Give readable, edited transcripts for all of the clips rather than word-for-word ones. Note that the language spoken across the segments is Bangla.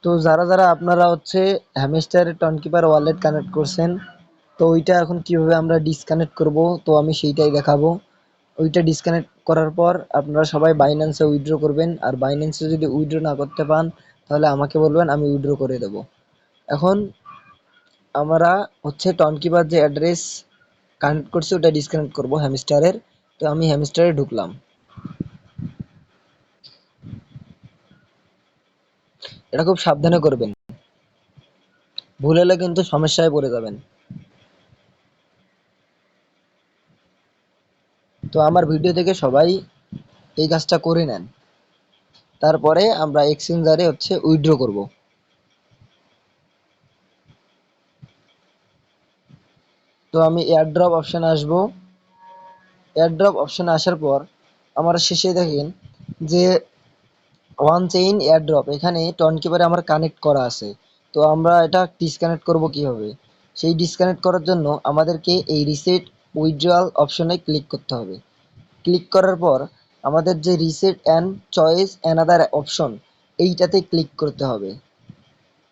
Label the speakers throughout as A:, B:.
A: তো যারা যারা আপনারা হচ্ছে হ্যামস্টারের টনকিপার ওয়ালেট কানেক্ট করছেন, তো ওইটা এখন কিভাবে আমরা ডিসকানেক্ট করব, তো আমি সেইটাই দেখাবো। ওইটা ডিসকানেক্ট করার পর আপনারা সবাই বাইন্যান্সে উইথড্র করবেন, আর বাইন্যান্সে যদি উইথড্র না করতে পান তাহলে আমাকে বলবেন, আমি উইথড্র করে দেব। এখন আমরা হচ্ছে টনকিপার যে অ্যাড্রেস কানেক্ট করছি ওটা ডিসকানেক্ট করব হ্যামস্টারের। তো আমি হ্যামস্টারে ঢুকলাম। এটা খুব সাবধানে করবেন, ভুল হলে কিন্তু সমস্যায় পড়ে যাবেন। তো আমার ভিডিও থেকে সবাই এই কাজটা করে নেন, তারপরে আমরা এক্সচেঞ্জারে হচ্ছে উইথড্র করব। তো আমি এয়ারড্রপ অপশানে আসব। এয়ারড্রপ অপশানে আসার পর আমরা শেষে দেখেন যে ওয়ান চেইন এয়ারড্রপ, এখানে টনকিপারে আমার কানেক্ট করা আছে। তো আমরা এটা ডিসকানেক্ট করব কিভাবে? সেই ডিসকানেক্ট করার জন্য আমাদেরকে এই রিসেট উইথড্রয়াল অপশনে ক্লিক করতে হবে। ক্লিক করার পর আমাদের যে reset and choice another option, এইটাতে ক্লিক করতে হবে,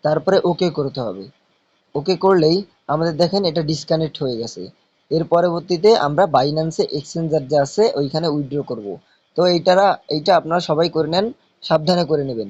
A: তারপরে ওকে করতে হবে। ওকে করলেই আমাদের দেখেন এটা ডিসকানেক্ট হয়ে গেছে। এর পরবর্তীতে আমরা বাইন্যান্সে এক্সচেঞ্জার যে আছে ওইখানে উইথড্র করব। তো এইটা আপনারা সবাই করে নেন, সাবধানে করে নেবেন।